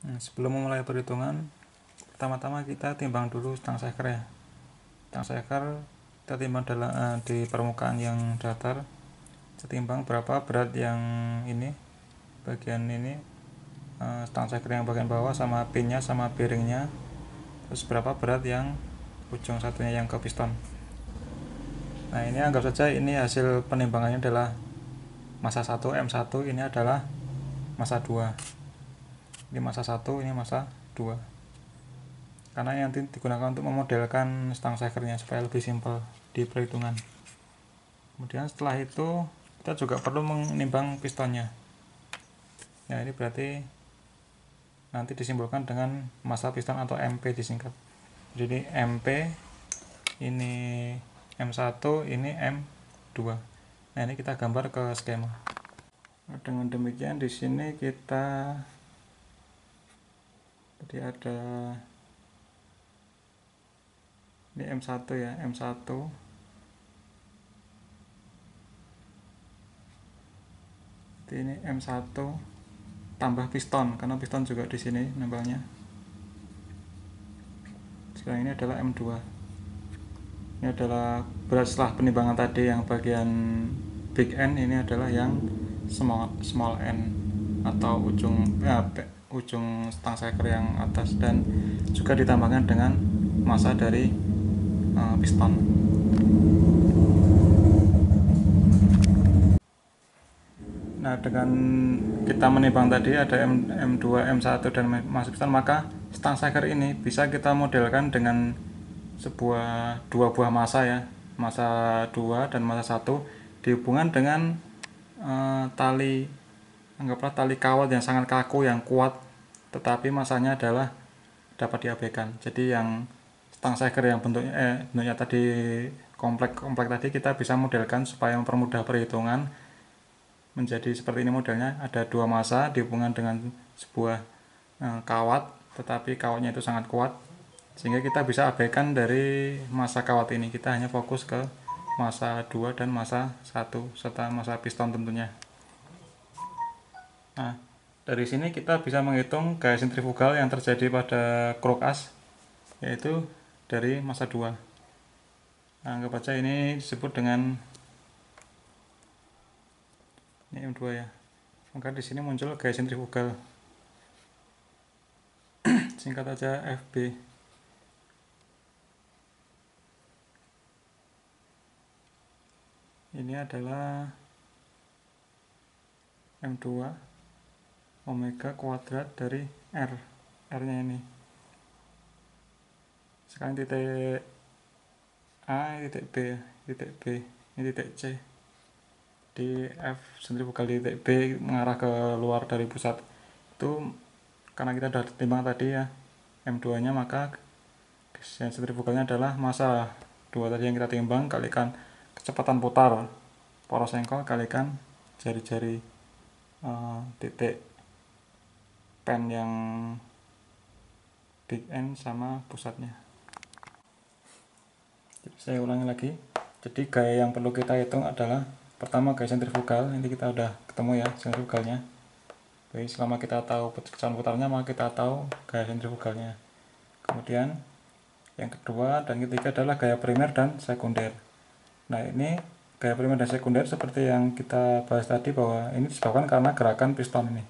Sebelum memulai perhitungan, pertama-tama kita timbang dulu stang shaker ya. Stang shaker kita timbang di permukaan yang datar. Kita timbang berapa berat yang ini, bagian ini, stang shaker yang bagian bawah sama pinnya sama bearingnya. Terus berapa berat yang ujung satunya yang ke piston. Nah, ini anggap saja ini hasil penimbangannya adalah massa 1 M1, ini adalah massa 2. Ini massa 1, ini massa 2. Karena yang nanti digunakan untuk memodelkan stang shakernya supaya lebih simpel di perhitungan. Kemudian setelah itu kita juga perlu menimbang pistonnya. Ya, ini berarti nanti disimbolkan dengan massa piston atau MP disingkat. Jadi MP, ini M1, ini M2. Nah, ini kita gambar ke skema. Nah, dengan demikian di sini kita jadi ada ini M1 ya, M1. Jadi ini M1 tambah piston karena piston juga di sini nempelnya. Sekarang ini adalah M2. Ini adalah berat setelah penimbangan tadi yang bagian big N, ini adalah yang small n atau ujung stang shaker yang atas, dan juga ditambahkan dengan massa dari piston. Nah, dengan kita menimbang tadi ada M2, M1 dan massa piston, maka stang shaker ini bisa kita modelkan dengan dua buah massa ya, massa 2 dan massa 1 dihubungkan dengan tali, anggaplah tali kawat yang sangat kaku yang kuat, tetapi masanya adalah dapat diabaikan. Jadi yang stang shaker yang bentuknya tadi komplek tadi kita bisa modelkan supaya mempermudah perhitungan menjadi seperti ini modelnya. Ada dua massa dihubungkan dengan sebuah kawat, tetapi kawatnya itu sangat kuat sehingga kita bisa abaikan dari massa kawat ini. Kita hanya fokus ke massa 2 dan massa 1 serta massa piston tentunya. Nah, dari sini kita bisa menghitung gaya sentrifugal yang terjadi pada kruk as, yaitu dari massa 2. Nah, anggap saja ini disebut dengan ini M2 ya. Maka di sini muncul gaya sentrifugal. Singkat aja FB. Ini adalah M2 omega kuadrat dari R-nya ini. Sekarang titik A, titik B, ini titik C. Di F sentrifugal di titik B mengarah ke luar dari pusat. Itu karena kita sudah timbang tadi ya M2 nya, maka sentrifugalnya adalah massa 2 tadi yang kita timbang kalikan kecepatan putar poros engkol kalikan jari-jari titik pen yang big N sama pusatnya. Jadi saya ulangi lagi. Jadi gaya yang perlu kita hitung adalah pertama gaya sentrifugal. Ini kita udah ketemu ya sentrifugalnya. Jadi selama kita tahu kecepatan putarnya maka kita tahu gaya sentrifugalnya. Kemudian yang kedua dan ketiga adalah gaya primer dan sekunder. Nah, ini gaya primer dan sekunder seperti yang kita bahas tadi bahwa ini disebabkan karena gerakan piston ini.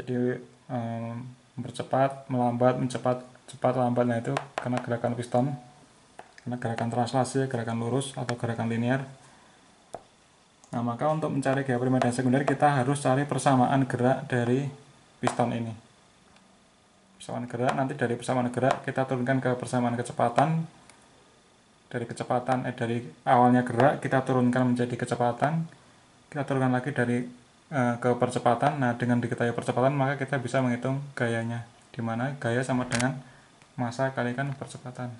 Jadi mempercepat, melambat, mencepat, cepat, lambat, nah itu karena gerakan piston, karena gerakan translasi, gerakan lurus atau gerakan linear. Nah, maka untuk mencari gaya primer dan sekunder kita harus cari persamaan gerak dari piston ini. Persamaan gerak, nanti dari persamaan gerak kita turunkan ke persamaan kecepatan. Dari awalnya gerak kita turunkan menjadi kecepatan, kita turunkan lagi dari ke percepatan. Nah, dengan diketahui percepatan maka kita bisa menghitung gayanya, di mana gaya sama dengan massa kalikan percepatan.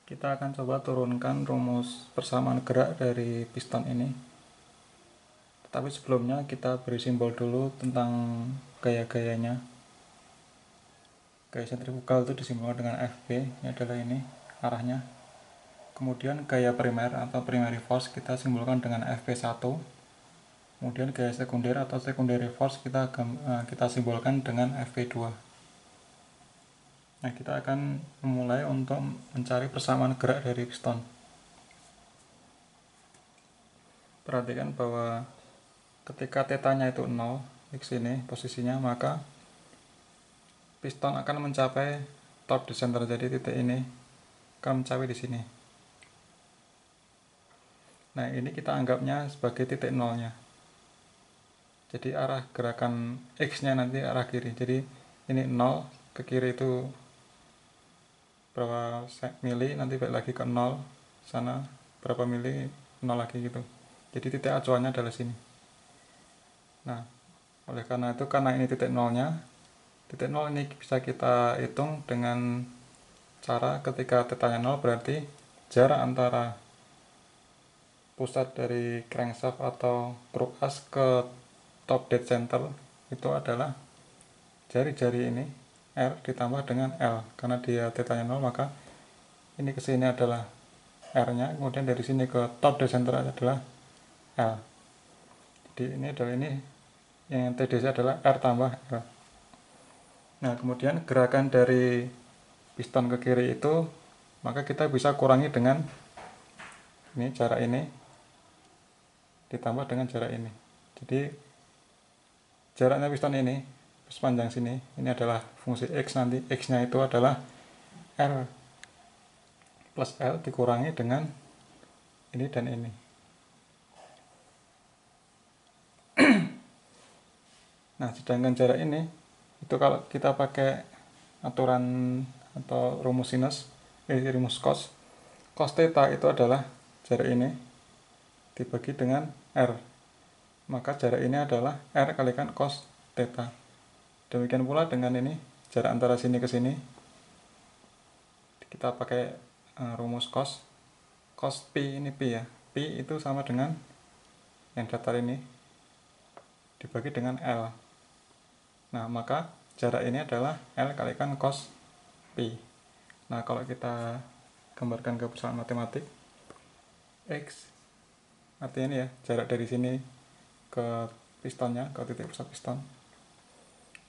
Kita akan coba turunkan rumus persamaan gerak dari piston ini. Tetapi sebelumnya kita beri simbol dulu tentang gaya-gayanya. Gaya sentrifugal itu disimbolkan dengan FB, ini adalah ini arahnya. Kemudian gaya primer atau primary force kita simbolkan dengan FP1. Kemudian gaya sekunder atau secondary force kita simbolkan dengan Fp2. Nah, kita akan memulai untuk mencari persamaan gerak dari piston. Perhatikan bahwa ketika tetanya itu 0, X ini posisinya, maka piston akan mencapai top dead center. Jadi titik ini akan mencapai di sini. Nah, ini kita anggapnya sebagai titik nolnya. Jadi arah gerakan X-nya nanti arah kiri. Jadi ini 0, ke kiri itu berapa mili, nanti balik lagi ke 0, sana berapa mili, 0 lagi gitu. Jadi titik acuannya adalah sini. Nah, oleh karena itu, karena ini titik nolnya, titik 0 ini bisa kita hitung dengan cara ketika tetanya 0 berarti jarak antara pusat dari crankshaft atau truk as ke top dead center itu adalah jari-jari ini R ditambah dengan L. Karena dia tetanya 0, maka ini ke sini adalah R nya, kemudian dari sini ke top dead center adalah L. Jadi ini adalah yang TDC adalah R tambah L. Nah, kemudian gerakan dari piston ke kiri itu maka kita bisa kurangi dengan ini, jarak ini ditambah dengan jarak ini. Jadi jaraknya piston ini sepanjang sini, ini adalah fungsi X, nanti X nya itu adalah R plus L dikurangi dengan ini dan ini. Nah, sedangkan jarak ini itu kalau kita pakai aturan atau rumus sinus, rumus cos theta itu adalah jarak ini dibagi dengan R, maka jarak ini adalah R kalikan cos theta. Demikian pula dengan ini, jarak antara sini ke sini kita pakai rumus cos pi, ini pi ya, pi itu sama dengan yang datar ini dibagi dengan L. Nah, maka jarak ini adalah L kalikan cos pi. Nah, kalau kita gambarkan ke persamaan matematik, X artinya ini ya, jarak dari sini ke pistonnya, ke titik pusat piston,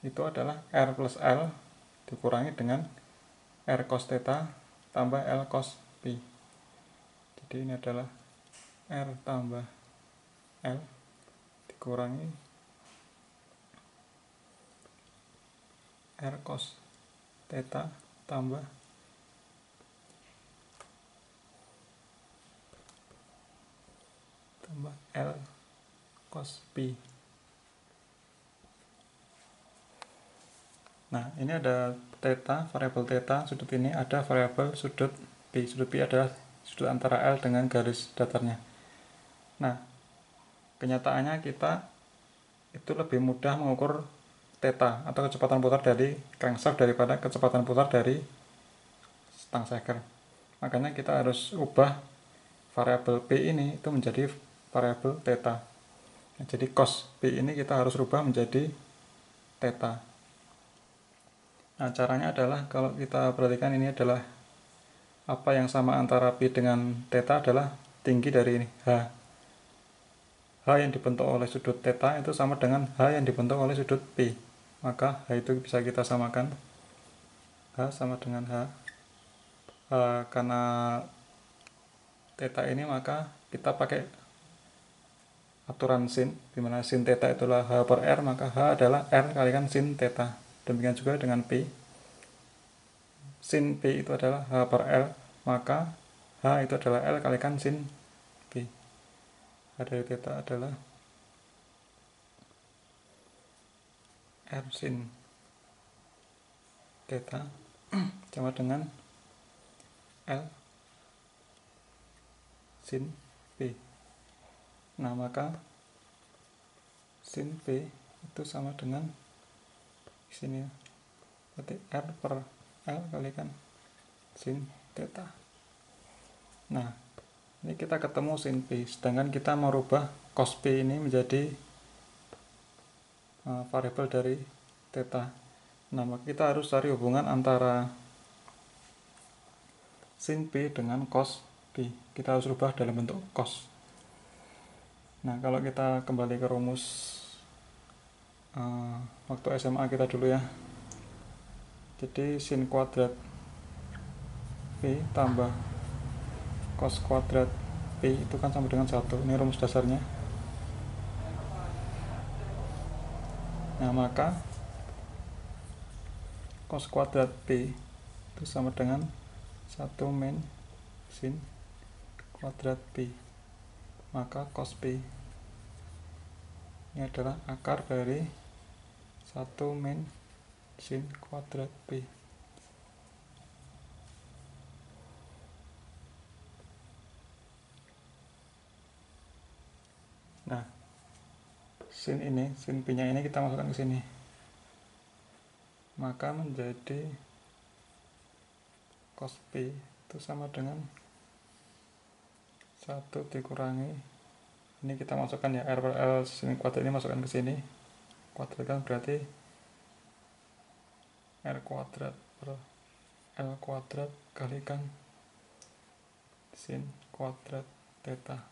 itu adalah R plus L dikurangi dengan R cos theta tambah L cos pi. Jadi ini adalah R tambah L dikurangi R cos theta tambah L cos pi. Nah, ini ada theta, variabel theta, sudut ini ada variabel sudut pi. Sudut pi adalah sudut antara L dengan garis datarnya. Nah, kenyataannya kita itu lebih mudah mengukur theta atau kecepatan putar dari crankshaft daripada kecepatan putar dari stang shaker. Makanya kita harus ubah variabel p ini itu menjadi variabel theta. Nah, jadi cos p ini kita harus rubah menjadi theta. Nah, caranya adalah kalau kita perhatikan ini adalah apa yang sama antara pi dengan theta adalah tinggi dari ini, H. H yang dibentuk oleh sudut theta itu sama dengan H yang dibentuk oleh sudut pi. Maka H itu bisa kita samakan. H sama dengan H. Karena theta ini maka kita pakai aturan sin, dimana sin theta itulah H per R, maka H adalah R kalikan sin theta. Demikian juga dengan P. Sin P itu adalah H per L, maka H itu adalah L kalikan sin P. H dari theta adalah R sin theta sama dengan L sin P. Nah, maka sin P itu sama dengan sini ya, berarti R per L kalikan sin theta. Nah, ini kita ketemu sin P, sedangkan kita merubah cos P ini menjadi variabel dari theta. Nah, maka kita harus cari hubungan antara sin P dengan cos P. Kita harus rubah dalam bentuk cos. Nah, kalau kita kembali ke rumus waktu SMA kita dulu ya. Jadi sin kuadrat P tambah cos kuadrat P itu kan sama dengan 1. Ini rumus dasarnya. Nah, maka cos kuadrat P itu sama dengan 1 min sin kuadrat P. Maka cos P ini adalah akar dari 1 min sin kuadrat P. Nah, sin P-nya ini kita masukkan ke sini. Maka menjadi cos P itu sama dengan 1 dikurangi, ini kita masukkan ya, R per L sin kuadrat ini masukkan ke sini. Kuadrat kan berarti R kuadrat per L kuadrat kalikan sin kuadrat theta.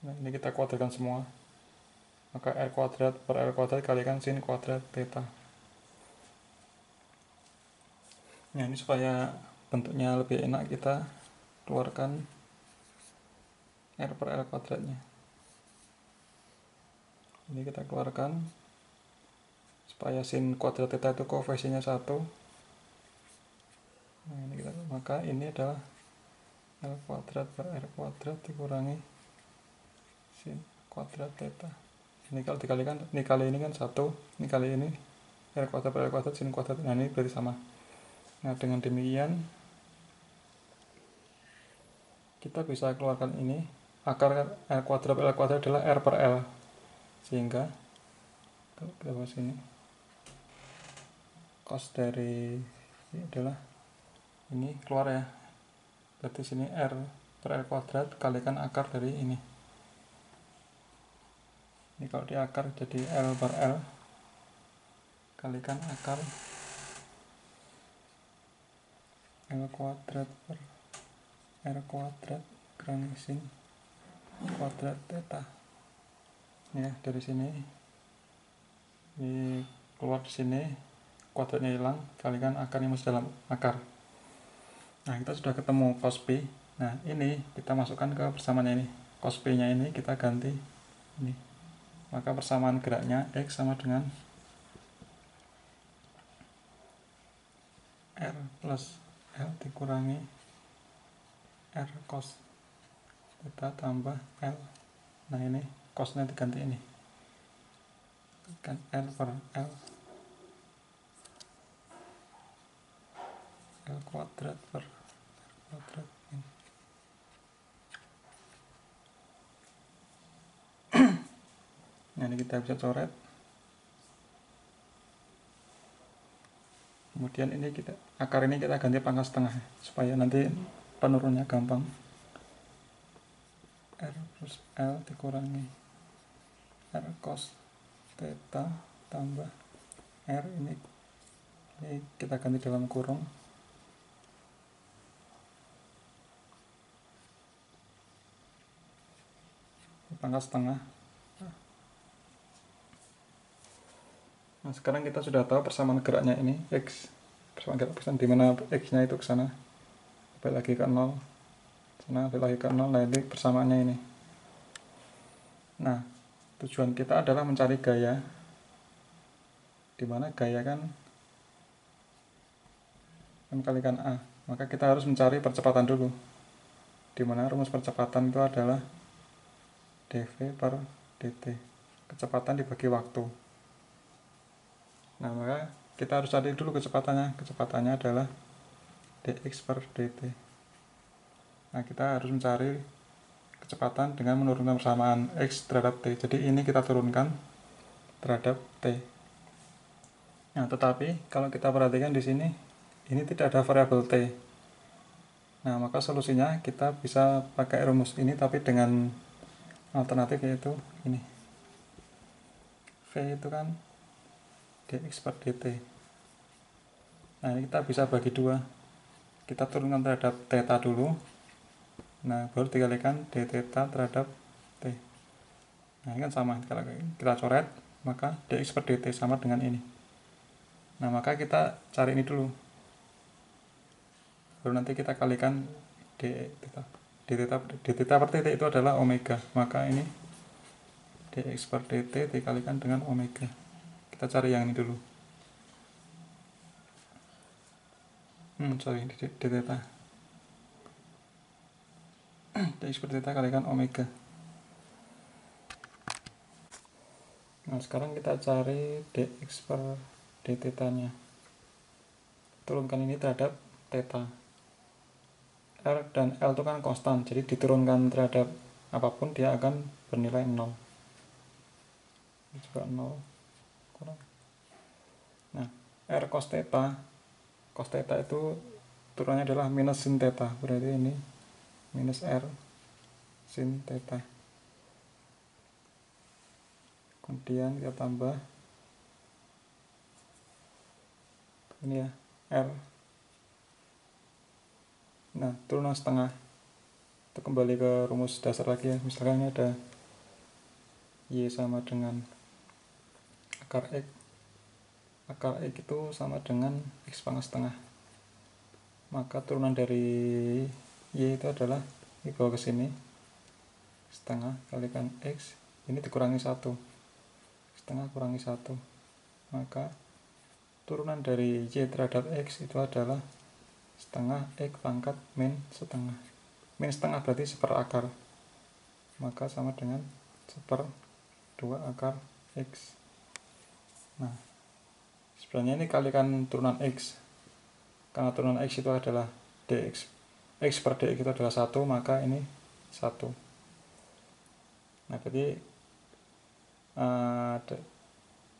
Nah, ini kita kuadratkan semua. Maka R kuadrat per L kuadrat kalikan sin kuadrat theta. Nah, ini supaya bentuknya lebih enak, kita keluarkan R per L kuadratnya. Ini kita keluarkan supaya sin kuadrat theta itu koefisiennya 1. Nah, ini kita, maka ini adalah L kuadrat per R kuadrat dikurangi sin kuadrat theta. Ini kalau dikalikan, ini kali ini kan 1, ini kali ini R kuadrat per R kuadrat sin kuadrat. Nah, ini berarti sama. Nah, dengan demikian kita bisa keluarkan ini, akar R kuadrat per L kuadrat adalah R per L, sehingga kalau kita bahas ini cos dari ini adalah ini keluar ya, berarti sini R per L kuadrat kalikan akar dari ini. Ini kalau di akar jadi L per L kalikan akar L kuadrat per R kuadrat kurangi sin kuadrat theta. Ya, dari sini ini keluar di sini, kuadratnya hilang, kalikan akarnya masuk dalam akar. Nah, kita sudah ketemu cos P. Nah, ini kita masukkan ke persamaannya ini. Cos P nya ini kita ganti ini. Maka persamaan geraknya X sama dengan R plus L dikurangi R cos theta tambah L. Nah, ini cosnya diganti ini kan L per L kuadrat per R kuadrat ini. Nah, ini kita bisa coret. Kemudian ini kita akar ini kita ganti pangkat setengah supaya nanti penurunnya gampang. R plus L dikurangi R cos theta tambah R ini kita ganti dalam kurung. Pangkat setengah. Nah, sekarang kita sudah tahu persamaan geraknya ini X, persamaan gerak di mana X nya itu ke sana, balik lagi ke 0, sana balik lagi ke 0. Nah, ini persamaannya ini. Nah, tujuan kita adalah mencari gaya, di mana gaya kan M kalikan A. Maka kita harus mencari percepatan dulu, di mana rumus percepatan itu adalah dv per dt, kecepatan dibagi waktu. Nah, maka kita harus cari dulu kecepatannya. Kecepatannya adalah dx per dt. Nah, kita harus mencari kecepatan dengan menurunkan persamaan x terhadap t. Jadi ini kita turunkan terhadap t. Nah, tetapi kalau kita perhatikan di sini, ini tidak ada variabel t. Nah, maka solusinya kita bisa pakai rumus ini, tapi dengan alternatif yaitu ini. V itu kan dx per dt. Nah, ini kita bisa bagi dua. Kita turunkan terhadap theta dulu. Nah, baru dikalikan d theta terhadap t. Nah ini kan sama, kalau kita coret maka dx per dt sama dengan ini. Nah maka kita cari ini dulu, baru nanti kita kalikan d theta per dt itu adalah omega, maka ini dx per dt dikalikan dengan omega. Kita cari yang ini dulu. D theta dx per theta kalikan omega. Nah sekarang kita cari dx per d theta nya, turunkan ini terhadap theta. R dan L itu kan konstan, jadi diturunkan terhadap apapun dia akan bernilai 0. Ini juga 0 kurang. Nah R cos theta itu turunannya adalah minus sin theta, berarti ini minus R sin theta. Kemudian kita tambah ini ya, R. Nah turunan setengah itu kembali ke rumus dasar lagi ya. Misalkan ini ada Y sama dengan akar X. Akar X itu sama dengan X pangkat setengah, maka turunan dari Y itu adalah dibawa ke sini, setengah kalikan X, ini dikurangi 1, setengah kurangi 1, maka turunan dari Y terhadap X itu adalah setengah X pangkat min setengah. Min setengah berarti seper akar, maka sama dengan seper 2 akar X. Nah sebenarnya ini kalikan turunan X, karena turunan X itu adalah dx, X per dx itu adalah 1, maka ini 1. Nah berarti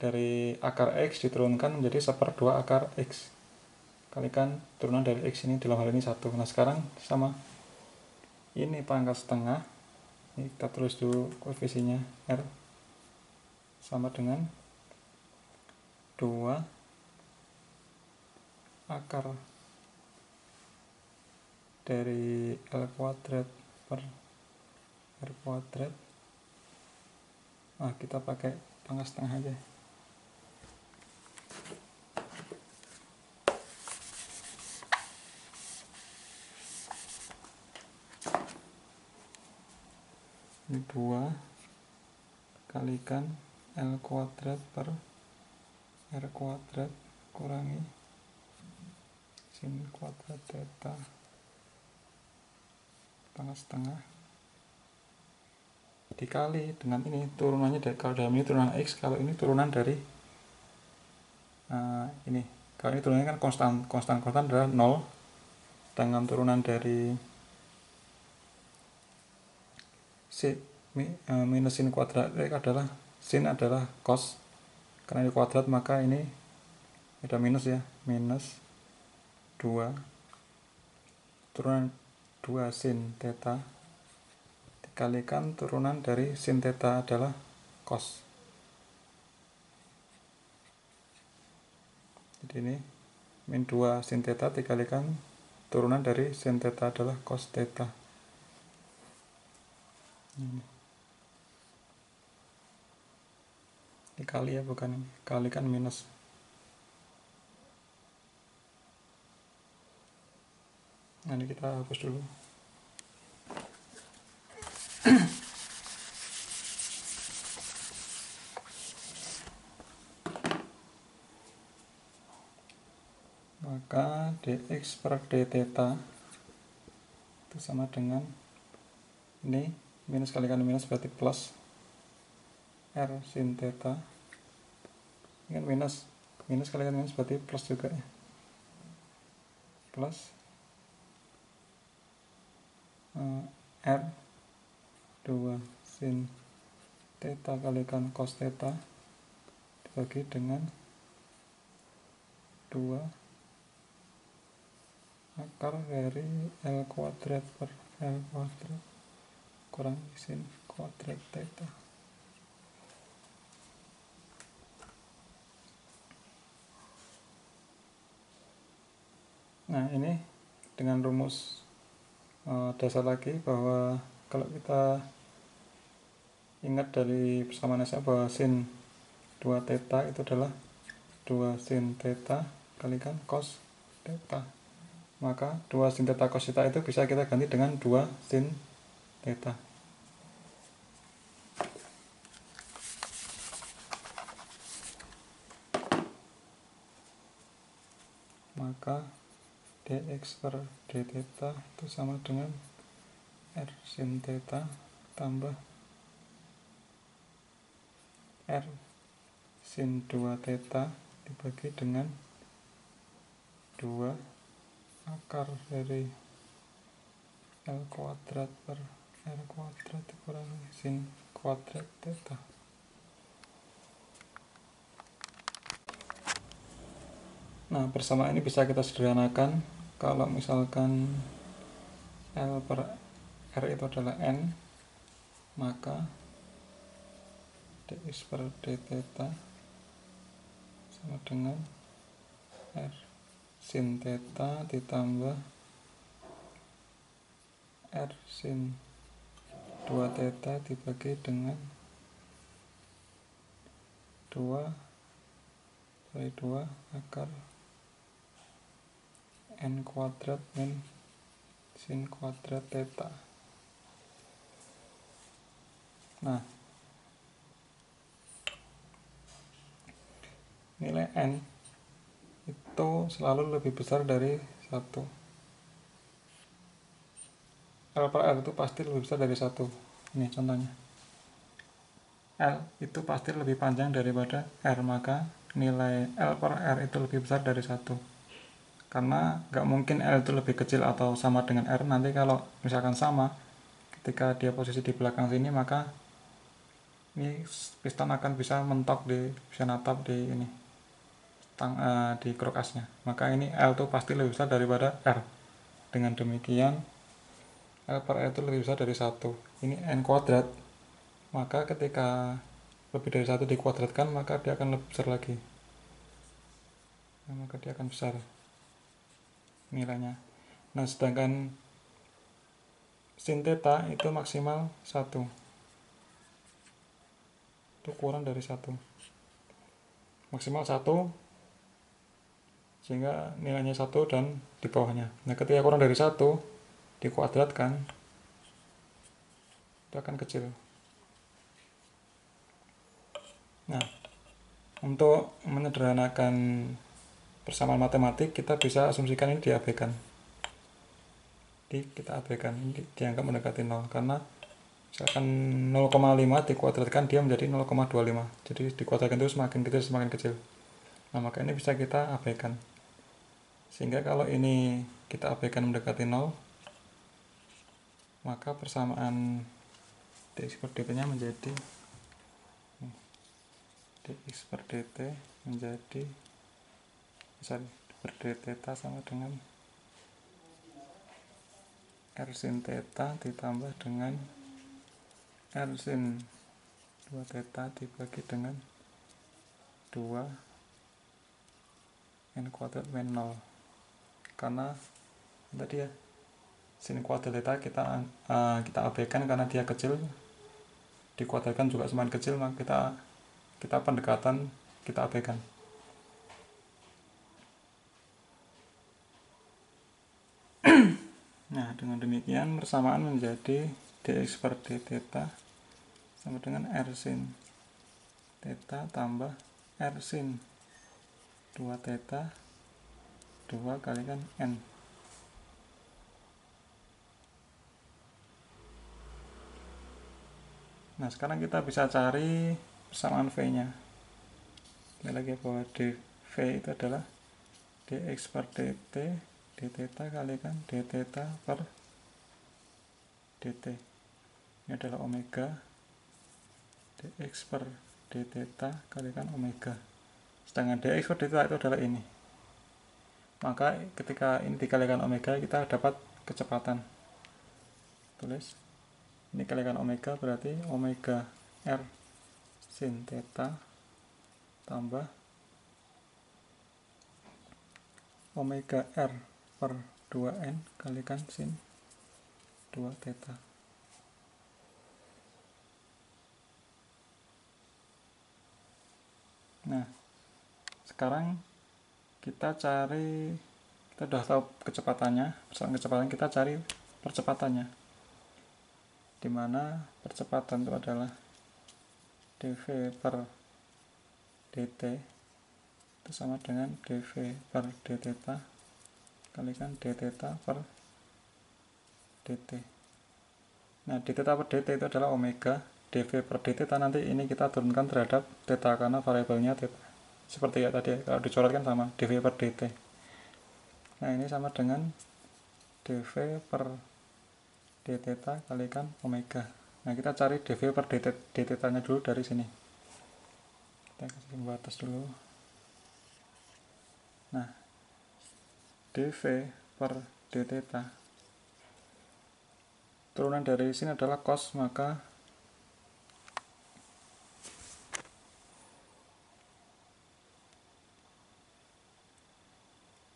dari akar X diturunkan menjadi seper 2 akar X, kalikan turunan dari X ini dalam hal ini 1. Nah sekarang sama, ini pangkat setengah, ini kita tulis dulu koefisiennya R, sama dengan 2 akar dari L kuadrat per R kuadrat. Nah kita pakai pangkat setengah aja. Ini 2 kalikan L kuadrat per R kuadrat kurangi sin kuadrat theta pangkat setengah dikali dengan ini turunannya dari, kalau dalam ini turunan X, kalau ini turunan dari ini, kalau ini turunannya kan konstan adalah 0, dengan turunan dari minus sin kuadrat X adalah sin adalah cos, karena ini kuadrat maka ini ada minus ya, minus 2 turunan 2 sin theta dikalikan turunan dari sin theta adalah cos. Jadi ini min 2 sin theta dikalikan turunan dari sin theta adalah cos theta. Ini dikali ya, bukan ini, kalikan minus. Nah ini kita hapus dulu. Maka dx per d theta itu sama dengan ini, minus kalikan minus berarti plus R sin theta. Ini kan minus kalikan minus berarti plus juga ya, plus R 2 sin theta kalikan cos theta dibagi dengan 2 akar dari L kuadrat per L kuadrat kurang sin kuadrat theta. Nah ini dengan rumus dasar lagi, bahwa kalau kita Ingat dari persamaan S bahwa sin 2 theta itu adalah 2 sin theta kalikan cos theta. Maka 2 sin theta cos theta itu bisa kita ganti dengan 2 sin theta. Maka dx per d theta itu sama dengan r sin theta tambah r sin 2 theta dibagi dengan 2 akar dari L kuadrat per R kuadrat dikurangi sin kuadrat theta. Nah, persamaan ini bisa kita sederhanakan. Kalau misalkan L per R itu adalah N, maka dx per d theta sama dengan R sin theta ditambah R sin 2 theta dibagi dengan 2 akar N kuadrat min sin kuadrat theta. Nah, nilai N itu selalu lebih besar dari 1. L per R itu pasti lebih besar dari 1. Ini contohnya. L itu pasti lebih panjang daripada R, maka nilai L per R itu lebih besar dari 1. Karena nggak mungkin L itu lebih kecil atau sama dengan R. Nanti kalau misalkan sama, ketika dia posisi di belakang sini, maka ini piston akan bisa mentok bisa natap di ini di krokasnya. Maka ini L itu pasti lebih besar daripada R. Dengan demikian L per R itu lebih besar dari 1. Ini N kuadrat. Maka ketika lebih dari 1 dikuadratkan, maka dia akan lebih besar lagi. Maka dia akan besar nilainya. Nah, sedangkan sin theta itu maksimal 1. Itu kurang dari 1. Maksimal 1, sehingga nilainya 1 dan di bawahnya. Nah, ketika kurang dari 1 dikuadratkan, itu akan kecil. Nah, untuk menyederhanakan persamaan matematik, kita bisa asumsikan ini diabaikan. Kita abaikan, ini dianggap mendekati 0, karena misalkan 0,5 dikuadratkan dia menjadi 0,25. Jadi dikuadratkan itu semakin kecil. Nah, maka ini bisa kita abaikan. Sehingga kalau ini kita abaikan mendekati 0, maka persamaan dx per dt nya menjadi dx per dt menjadi per d theta sama dengan R sin theta ditambah dengan R sin 2 theta dibagi dengan 2 N kuadrat min 0. Karena tadi ya, sin kuadrat theta kita abaikan karena dia kecil, dikuadratkan juga semakin kecil, maka kita pendekatan kita abaikan. Nah, dengan demikian persamaan menjadi dx per d theta sama dengan R sin theta tambah R sin 2 theta 2 kalikan N. Nah, sekarang kita bisa cari persamaan V-nya. Ini lagi bahwa dV itu adalah dx per dt d theta kalikan d theta per dt. Ini adalah omega dx per d theta kalikan omega. Sedangkan dx per d theta itu adalah ini. Maka ketika ini dikalikan omega, kita dapat kecepatan. Tulis. Ini kalikan omega berarti omega r sin theta tambah omega r per 2n kalikan sin 2 theta. Nah, sekarang kita udah tahu kecepatannya, persoalan kecepatan, kita cari percepatannya, dimana percepatan itu adalah dv per dt itu sama dengan dv per d theta kalikan d theta per dt. Nah, d theta per dt itu adalah omega. dv per d theta nanti ini kita turunkan terhadap theta karena variabelnya theta. Seperti ya tadi, kalau dicoret kan sama dv per dt. Nah, ini sama dengan dv per d theta kalikan omega. Nah, kita cari dv per d theta nya dulu dari sini. Kita kasih pembatas dulu. Nah, dv per d theta turunan dari sini adalah cos, maka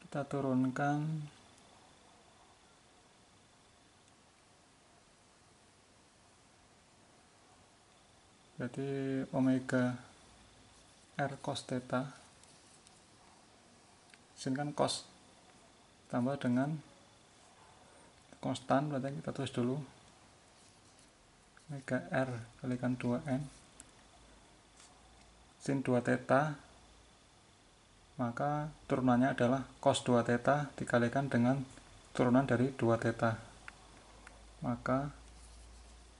kita turunkan berarti omega r cos theta, sini kan cos tambah dengan konstan, berarti kita tulis dulu omega r kalikan 2n sin 2 theta, maka turunannya adalah cos 2 theta dikalikan dengan turunan dari 2 theta, maka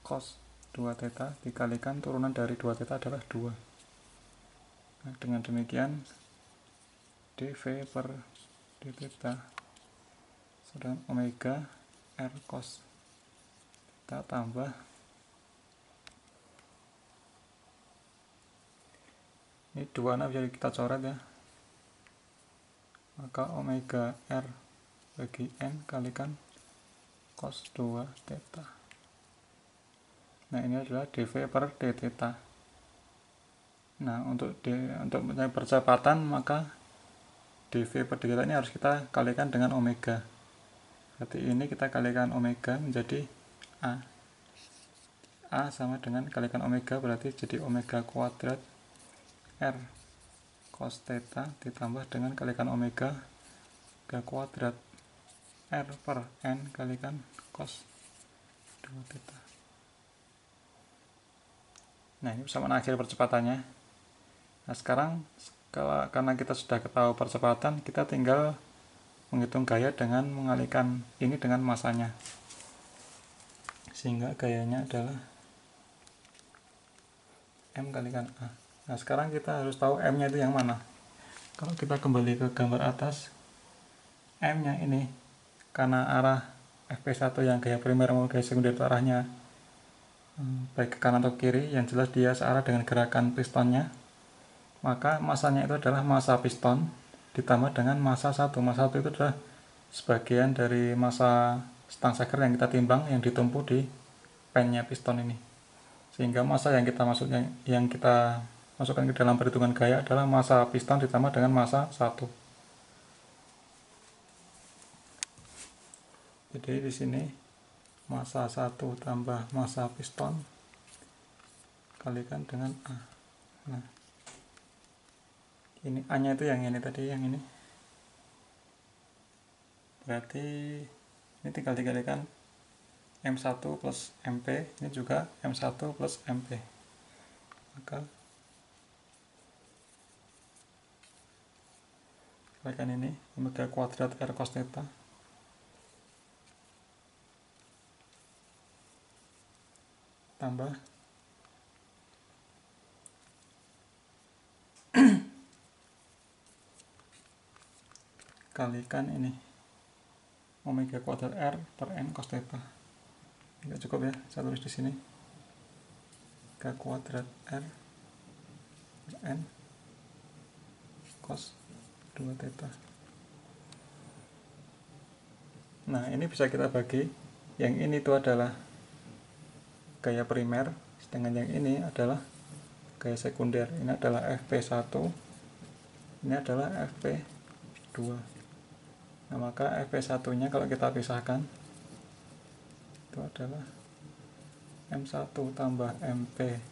cos 2 theta dikalikan turunan dari 2 theta adalah 2. Nah, dengan demikian dv per d theta sedang omega r cos theta tambah ini 2 bisa kita coret ya, maka omega r bagi n kalikan cos 2 theta. Nah, ini adalah dv per d theta. Nah, untuk mencari percepatan, maka dv per d theta ini harus kita kalikan dengan omega. Berarti ini kita kalikan omega menjadi a. A sama dengan kalikan omega, berarti jadi omega kuadrat r cos theta ditambah dengan kalikan omega kuadrat r per n kalikan cos 2 theta. Nah, ini persamaan akhir percepatannya. Nah, sekarang karena kita sudah ketahui percepatan, kita tinggal menghitung gaya dengan mengalihkan ini dengan masanya, sehingga gayanya adalah m kalikan a. Nah, sekarang kita harus tahu m nya itu yang mana. Kalau kita kembali ke gambar atas, m nya ini karena arah fp1 yang gaya primer maupun gaya sekunder itu arahnya baik ke kanan atau kiri, yang jelas dia searah dengan gerakan pistonnya, maka masanya itu adalah massa piston ditambah dengan massa 1. Massa 1 itu adalah sebagian dari massa stang shaker yang kita timbang, yang ditumpu di pennya piston ini, sehingga massa yang kita masukkan ke dalam perhitungan gaya adalah massa piston ditambah dengan massa 1. Jadi di sini massa 1 tambah massa piston kalikan dengan A. Nah, ini A nya itu yang ini tadi, yang ini. Berarti ini tinggal dikalikan M1 plus MP, ini juga M1 plus MP. Maka kalikan ini omega kuadrat R cos theta tambah kalikan ini omega kuadrat R per N cos theta. Tidak cukup ya, saya tulis di sini omega kuadrat R per N cos 2 theta. Nah, ini bisa kita bagi, yang ini itu adalah gaya primer, sedangkan yang ini adalah gaya sekunder. Ini adalah FP1, ini adalah FP2. Nah, maka FP1 nya kalau kita pisahkan itu adalah M1 tambah MP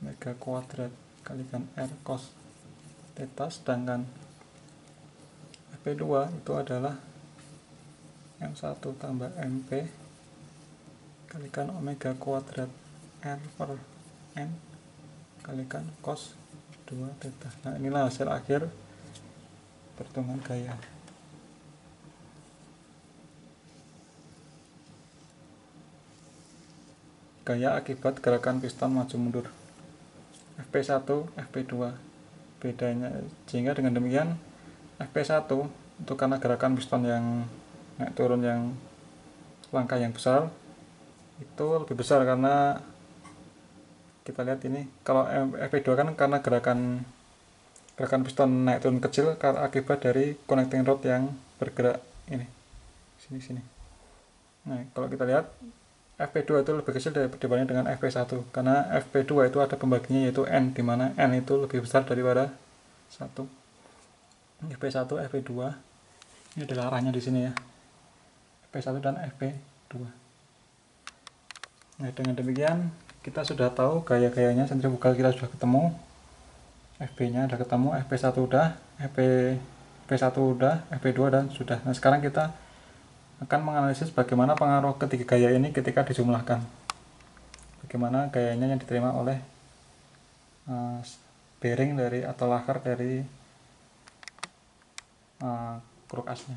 omega kuadrat kalikan R cos theta, sedangkan FP2 itu adalah M1 tambah MP kalikan omega kuadrat R per N kalikan cos 2 theta. Nah, inilah hasil akhir perhitungan gaya. Gaya akibat gerakan piston maju mundur FP1, FP2 bedanya, sehingga dengan demikian FP1 itu karena gerakan piston yang naik turun yang langkah yang besar itu lebih besar, karena kita lihat ini kalau FP2 kan karena gerakan piston naik turun kecil akibat dari connecting rod yang bergerak ini sini. Nah, kalau kita lihat FP2 itu lebih kecil dibanding dengan FP1, karena FP2 itu ada pembaginya yaitu N, dimana N itu lebih besar daripada 1. FP1, FP2 ini adalah arahnya di sini ya, FP1 dan FP2. Nah, dengan demikian kita sudah tahu gaya-gayanya sentrifugal, kita sudah ketemu, FB-nya sudah ketemu, FP1 udah, FP1 udah, FP2 dan sudah. Nah, sekarang kita akan menganalisis bagaimana pengaruh ketiga gaya ini ketika dijumlahkan. Bagaimana gayanya yang diterima oleh bearing dari atau lakar dari kruk asnya.